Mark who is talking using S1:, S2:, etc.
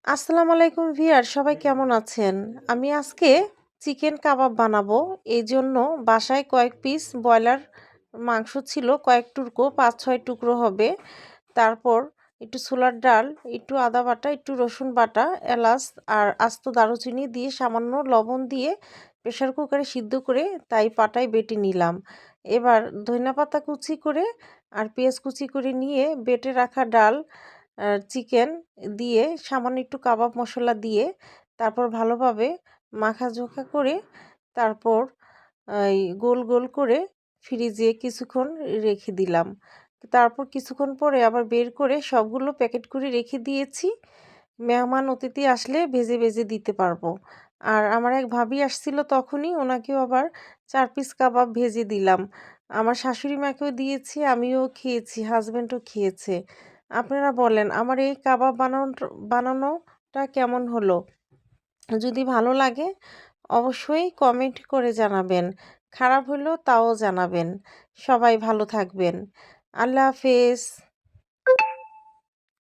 S1: আসসালামু আলাইকুম ভিউয়ার সবাই কেমন আছেন? আমি আজকে চিকেন কাবাব বানাবো। এইজন্য বাসায় কয়েক পিস ব্রয়লার মাংস ছিল, কয়েক টুকরো ৫-৬ টুকরো হবে। তারপর একটু ছোলার ডাল, একটু আদা বাটা, একটু রসুন বাটা, এলাচ আর আস্ত দারুচিনি দিয়ে সামান্য লবণ দিয়ে প্রেসার কুকারে সিদ্ধ করে তাই পাটায় বেটে নিলাম। এবার ধনিয়া পাতা কুচি করে আর পেঁয়াজ কুচি করে নিয়ে বেটে রাখা ডাল চিকেন দিয়ে সামান্য একটু কাবাব মশলা দিয়ে তারপর ভালোভাবে মাখাঝোঁকা করে তারপর এই গোল গোল করে ফ্রিজে কিছুক্ষণ রেখে দিলাম। তারপর কিছুক্ষণ পরে আবার বের করে সবগুলো প্যাকেট করে রেখে দিয়েছি। মেহমান অতিথি আসলে ভেজে ভেজে দিতে পারবো। আর আমার এক ভাবি আসছিল তখনই ওনাকেও আবার ৪ পিস কাবাব ভেজে দিলাম। আমার শাশুড়ি মাকেও দিয়েছি, আমিও খেয়েছি, হাজব্যান্ডও খেয়েছে। আপনারা বলেন আমার এই কাবাব বানানোটা কেমন হলো? যদি ভালো লাগে অবশ্যই কমেন্ট করে জানাবেন। খারাপ হলেও তাও জানাবেন। সবাই ভালো থাকবেন। আল্লাহ হাফেজ।